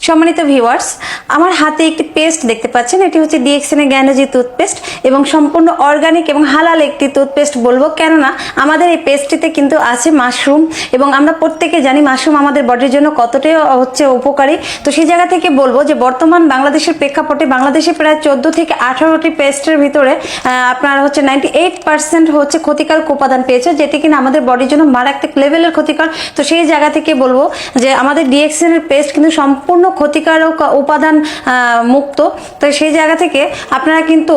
সম্মানিত ভিউয়ার্স, আমার হাতে একটি পেস্ট দেখতে পাচ্ছেন। এটি হচ্ছে ডিএক্সএন এর গ্যানোজি টুথপেস্ট এবং সম্পূর্ণ অর্গানিক এবং হালাল একটি টুথপেস্ট বলবো, কেননা আমাদের এই পেস্টটিতে কিন্তু আছে মাশরুম এবং আমরা প্রত্যেকে জানি মাশরুম আমাদের বডির জন্য কতটাই হচ্ছে উপকারী। তো সেই জায়গা থেকে বলবো যে বর্তমান বাংলাদেশের প্রেক্ষাপটে বাংলাদেশে প্রায় 14 থেকে 18টি পেস্টের ভিতরে আপনার হচ্ছে 98% হচ্ছে ক্ষতিকারক উপাদান পেয়েছে, যেটি কিনা আমাদের বডির জন্য মারাত্মক লেভেলের ক্ষতিকর। তো সেই জায়গা থেকে বলবো যে আমাদের ডিএক্সএন এর পেস্ট কিন্তু সম্পূর্ণ ক্ষতিকারক উপাদান মুক্ত। তো সেই জায়গা থেকে আপনারা কিন্তু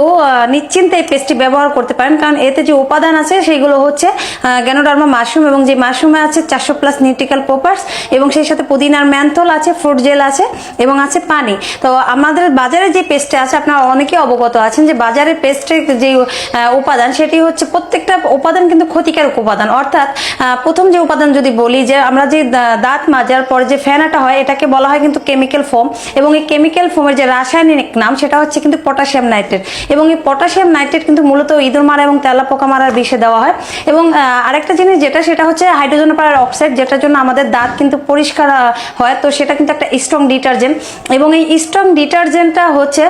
নিশ্চিন্তে এই পেস্টটি ব্যবহার করতে পারেন, কারণ এতে যে উপাদান আছে সেইগুলো হচ্ছে গ্যানোডার্মা মাশরুম এবং যে মাশরুমে আছে 400+ নিউট্রিক্যাল প্রপার্স এবং সেই সাথে পুদিনার ম্যান্থল আছে, ফ্রুট জেল আছে এবং আছে পানি। তো আমাদের বাজারে যে পেস্টে আছে আপনারা অনেকে অবগত আছেন যে বাজারের পেস্টের যে উপাদান সেটি হচ্ছে প্রত্যেকটা উপাদান কিন্তু ক্ষতিকারক উপাদান। অর্থাৎ প্রথম যে উপাদান যদি বলি যে আমরা যে দাঁত মাজার পরে যে ফেনাটা হয় এটাকে বলা হয় কিন্তু কেমিক্যাল ফোম, এবং এই কেমিক্যাল ফোমের যে রাসায়নিক নাম সেটা হচ্ছে কিন্তু পটাশিয়াম নাইট্রেট। এবং এই পটাশিয়াম নাইট্রেট কিন্তু মূলত ইঁদুর মারা এবং তেলাপোকা মারার বিষে দেওয়া হয়। এবং আরেকটা জিনিস সেটা হচ্ছে হাইড্রোজেন পার অক্সাইড, যেটার জন্য আমাদের দাঁত কিন্তু পরিষ্কার হয়। তো সেটা কিন্তু একটা স্ট্রং ডিটারজেন্ট, এবং এই স্ট্রং ডিটারজেন্টটা হচ্ছে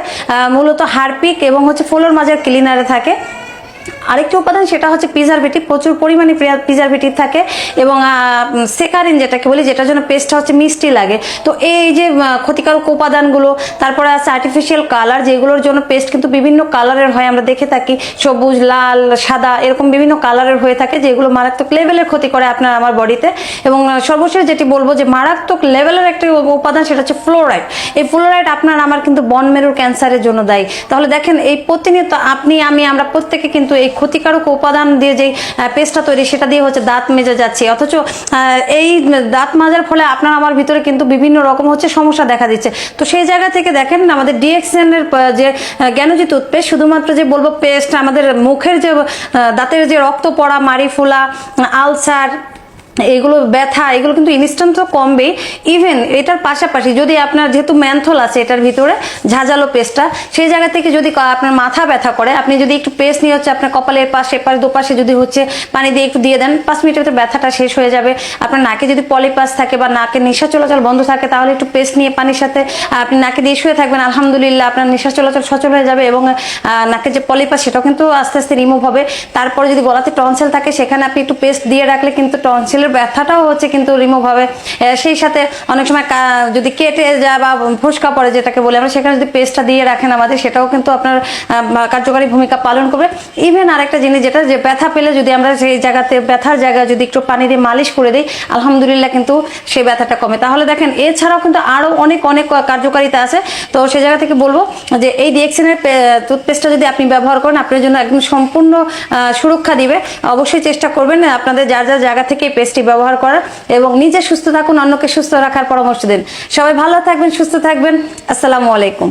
মূলত হারপিক এবং হচ্ছে ফ্লোর মাজার ক্লিনারে থাকে। আরেকটি উপাদান সেটা হচ্ছে প্রিজারভেটিভ, প্রচুর পরিমাণে প্রিজারভেটিভ থাকে এবং সেকারিন যেটাকে বলি, যেটার জন্য পেস্টটা হচ্ছে মিষ্টি লাগে। তো এই যে ক্ষতিকারক উপাদানগুলো, তারপরে আছে আর্টিফিশিয়াল কালার, যেগুলোর জন্য পেস্ট কিন্তু বিভিন্ন কালারের হয়, আমরা দেখে থাকি সবুজ, লাল, সাদা এরকম বিভিন্ন কালারের হয়ে থাকে, যেগুলো মারাত্মক লেভেলের ক্ষতি করে আপনার আমার বডিতে। এবং সর্বশেষ যেটি বলবো যে মারাত্মক লেভেলের একটি উপাদান সেটা হচ্ছে ফ্লোরাইড। এই ফ্লোরাইড আপনার আমার কিন্তু বন মেরুর ক্যান্সারের জন্য দায়ী। তাহলে দেখেন এই প্রতিনিয়ত আপনি আমি আমরা প্রত্যেকে কিন্তু এই ক্ষতিকারক উপাদান দিয়ে যে পেস্টটা তৈরি সেটা দিয়ে হচ্ছে দাঁত মেজে যাচ্ছে, অথচ এই দাঁত মাজার ফলে আপনার আমার ভিতরে কিন্তু বিভিন্ন রকম হচ্ছে সমস্যা দেখা দিচ্ছে। তো সেই জায়গা থেকে দেখেন আমাদের ডিএক্সএন এর যে গ্যানোজি টুথপেস্ট শুধুমাত্র যে বলবো পেস্ট আমাদের মুখের যে দাঁতের যে রক্ত পড়া, মাড়ি ফোলা, আলসার, এগুলো ব্যথা, এগুলো কিন্তু ইনস্ট্যান্ট তো কমবেই। ইভেন এটার পাশাপাশি যদি আপনার যেহেতু ম্যান্থল আছে এটার ভিতরে ঝাঁঝালো পেস্টটা, সেই জায়গা থেকে যদি আপনার মাথা ব্যথা করে আপনি যদি একটু পেস্ট নিয়ে হচ্ছে আপনার কপালের পাশে দুপাশে যদি হচ্ছে পানি দিয়ে একটু দিয়ে দেন, 5 মিনিটের ভিতরে ব্যথাটা শেষ হয়ে যাবে। আপনার নাকে যদি পলিপাস থাকে বা নাকে নিঃশ্বাস চলাচল বন্ধ থাকে তাহলে একটু পেস্ট নিয়ে পানির সাথে আপনি নাকে দিয়ে শুয়ে থাকবেন, আলহামদুলিল্লাহ আপনার নিঃশ্বাস চলাচল সচল হয়ে যাবে এবং নাকের যে পলিপাস সেটাও কিন্তু আস্তে আস্তে রিমুভ হবে। তারপরে যদি গলাতে টনসিল থাকে সেখানে আপনি একটু পেস্ট দিয়ে রাখলে কিন্তু টনসিলের ব্যথাটাও হচ্ছে কিন্তু রিমুভ হবে। সেই সাথে অনেক সময় যদি কেটে যায় বা ফোসকা পড়ে যেটাকে বলে আমরা, সেখানে যদি পেস্টটা দিয়ে রাখেন আমাদের, সেটাও কিন্তু আপনার কার্যকারী ভূমিকা পালন করবে। ইভেন আরেকটা জিনিস যেটা যে ব্যথা পেলে যদি আমরা সেই জায়গাতে ব্যথার জায়গায় যদি একটু পানি দিয়ে মালিশ করে দিই, আলহামদুলিল্লাহ কিন্তু সেই ব্যথাটা কমে। তাহলে দেখেন এছাড়াও কিন্তু আরও অনেক অনেক কার্যকারিতা আছে। তো সেই জায়গা থেকে বলবো যে এই ডিএক্সএন এর টুথপেস্টটা যদি আপনি ব্যবহার করেন আপনার জন্য একদম সম্পূর্ণ সুরক্ষা দিবে। অবশ্যই চেষ্টা করবেন আপনাদের যার যার জায়গা থেকে এই পেস্টটি ব্যবহার করার, এবং নিজে সুস্থ থাকুন, অন্যকে সুস্থ রাখার পরামর্শ দিন। সবাই ভালো থাকবেন, সুস্থ থাকবেন। আসসালামু আলাইকুম।